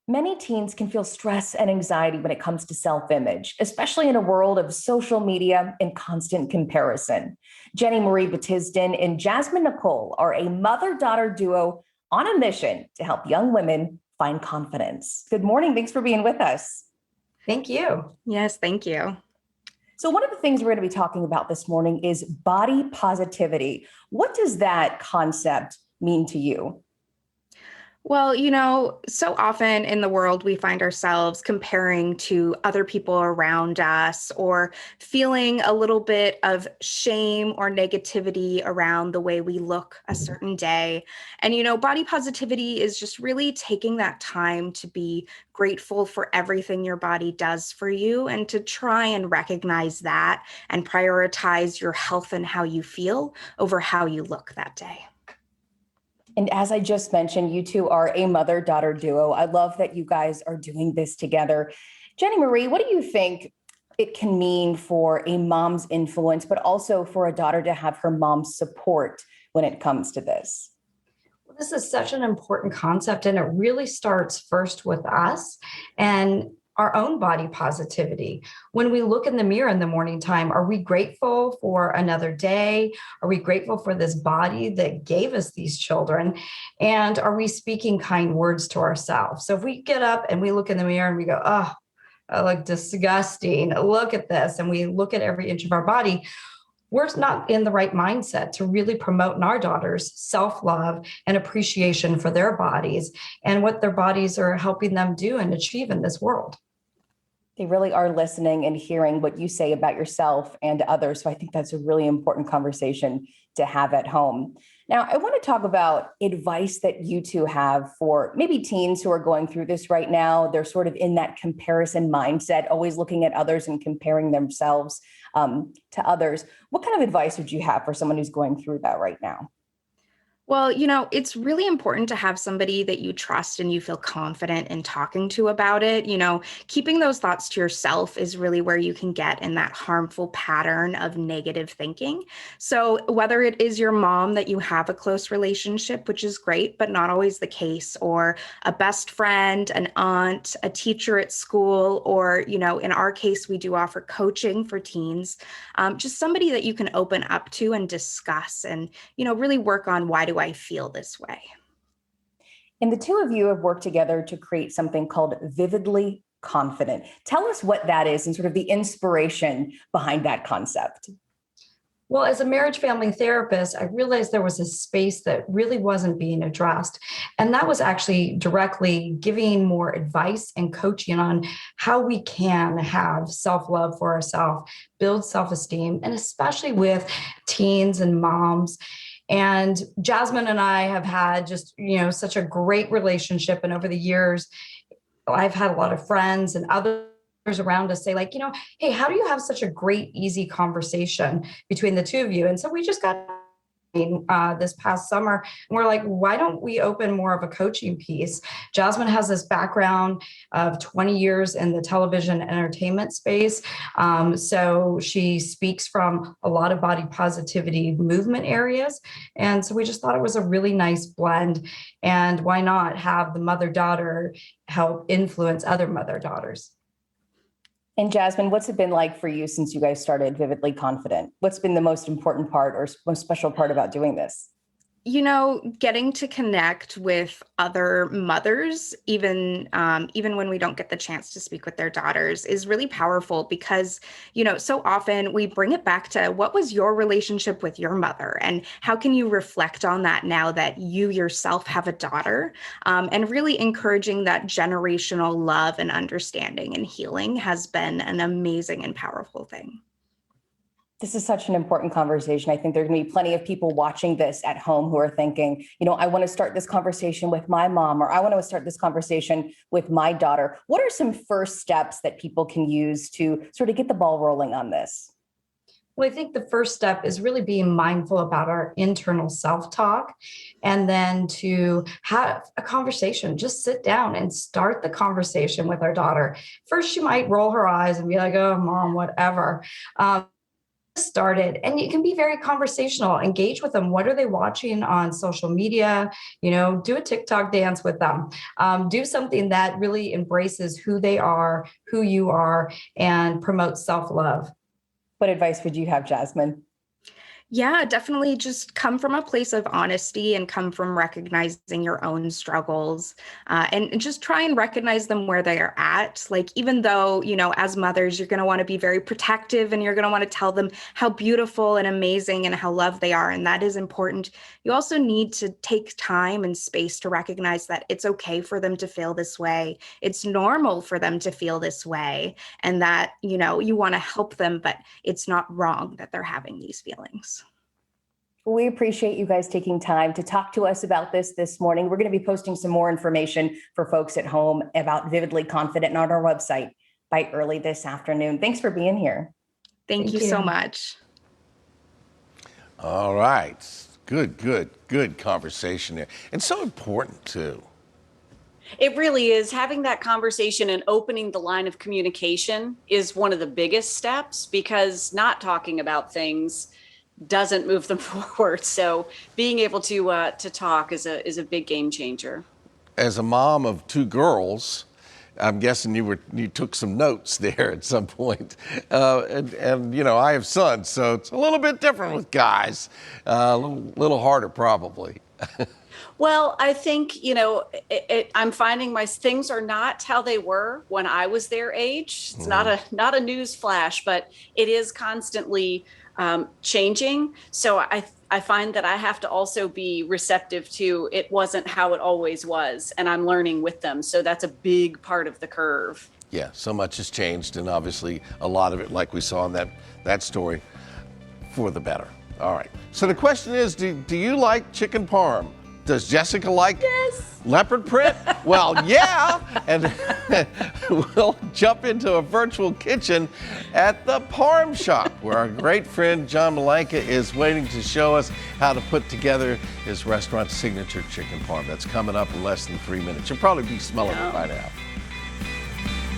Many teens can feel stress and anxiety when it comes to self image, especially in a world of social media and constant comparison. Jenny Marie Battistin and Jasmine Nicole are a mother daughter duo on a mission to help young women find confidence. Good morning. Thanks for being with us. Thank you. Yes, thank you. So, one of the things we're going to be talking about this morning is body positivity. What does that concept mean to you? Well, so often in the world, we find ourselves comparing to other people around us or feeling a little bit of shame or negativity around the way we look a certain day. And, body positivity is just really taking that time to be grateful for everything your body does for you and to try and recognize that and prioritize your health and how you feel over how you look that day. And as I just mentioned, you two are a mother daughter duo. I love that you guys are doing this together. Jenny Marie, what do you think it can mean for a mom's influence, but also for a daughter to have her mom's support when it comes to this? Well, this is such an important concept, and it really starts first with us and our own body positivity. When we look in the mirror in the morning time, are we grateful for another day? Are we grateful for this body that gave us these children? And are we speaking kind words to ourselves? So if we get up and we look in the mirror and we go, oh, I look disgusting, look at this, and we look at every inch of our body, we're not in the right mindset to really promote in our daughters self-love and appreciation for their bodies and what their bodies are helping them do and achieve in this world. They really are listening and hearing what you say about yourself and others. So I think that's a really important conversation to have at home. Now, I want to talk about advice that you two have for maybe teens who are going through this right now. They're sort of in that comparison mindset, always looking at others and comparing themselves to others. What kind of advice would you have for someone who's going through that right now? Well, it's really important to have somebody that you trust and you feel confident in talking to about it. Keeping those thoughts to yourself is really where you can get in that harmful pattern of negative thinking. So whether it is your mom that you have a close relationship, which is great, but not always the case, or a best friend, an aunt, a teacher at school, or, in our case, we do offer coaching for teens, just somebody that you can open up to and discuss and, really work on why do I feel this way. And the two of you have worked together to create something called Vividly Confident. Tell us what that is and sort of the inspiration behind that concept. Well, as a marriage family therapist, I realized there was a space that really wasn't being addressed. And that was actually directly giving more advice and coaching on how we can have self-love for ourselves, build self-esteem, and especially with teens and moms. And Jasmine and I have had just, such a great relationship. And over the years, I've had a lot of friends and others around us say like, hey, how do you have such a great, easy conversation between the two of you? And so we just got this past summer, and we're like, why don't we open more of a coaching piece? Jasmine has this background of 20 years in the television entertainment space. So she speaks from a lot of body positivity movement areas. And so we just thought it was a really nice blend. And why not have the mother-daughter help influence other mother-daughters? And Jasmine, what's it been like for you since you guys started Vividly Confident? What's been the most important part or most special part about doing this? Getting to connect with other mothers, even when we don't get the chance to speak with their daughters, is really powerful because, so often we bring it back to what was your relationship with your mother and how can you reflect on that now that you yourself have a daughter, and really encouraging that generational love and understanding and healing has been an amazing and powerful thing. This is such an important conversation. I think there's going to be plenty of people watching this at home who are thinking, I want to start this conversation with my mom, or I want to start this conversation with my daughter. What are some first steps that people can use to sort of get the ball rolling on this? Well, I think the first step is really being mindful about our internal self-talk and then to have a conversation, just sit down and start the conversation with our daughter. First, she might roll her eyes and be like, oh, mom, whatever. started, and you can be very conversational. Engage with them. What are they watching on social media? Do a TikTok dance with them. Do something that really embraces who they are, who you are, and promotes self-love. What advice would you have, Jasmine? Yeah, definitely just come from a place of honesty and come from recognizing your own struggles, and just try and recognize them where they are at. Like, even though, as mothers, you're going to want to be very protective and you're going to want to tell them how beautiful and amazing and how loved they are. And that is important. You also need to take time and space to recognize that it's okay for them to feel this way. It's normal for them to feel this way. And that, you want to help them, but it's not wrong that they're having these feelings. We appreciate you guys taking time to talk to us about this morning. We're going to be posting some more information for folks at home about Vividly Confident on our website by early this afternoon. Thanks for being here. Thank you so much. All right. Good conversation there. And so important too. It really is. Having that conversation and opening the line of communication is one of the biggest steps, because not talking about things doesn't move them forward. So being able to talk is a big game changer. As a mom of two girls, I'm guessing you took some notes there at some point. And I have sons, so it's a little bit different with guys. A little harder probably. Well, I think, I'm finding my things are not how they were when I was their age. It's not a news flash, but it is constantly changing. So I find that I have to also be receptive to it wasn't how it always was, and I'm learning with them. So that's a big part of the curve. Yeah, so much has changed, and obviously a lot of it, like we saw in that story, for the better. All right. So the question is, do you like chicken parm? Does Jessica like leopard print? Well, yeah. And we'll jump into a virtual kitchen at the Parm Shop, where our great friend John Malanka is waiting to show us how to put together his restaurant's signature chicken parm. That's coming up in less than 3 minutes. You'll probably be smelling it by now.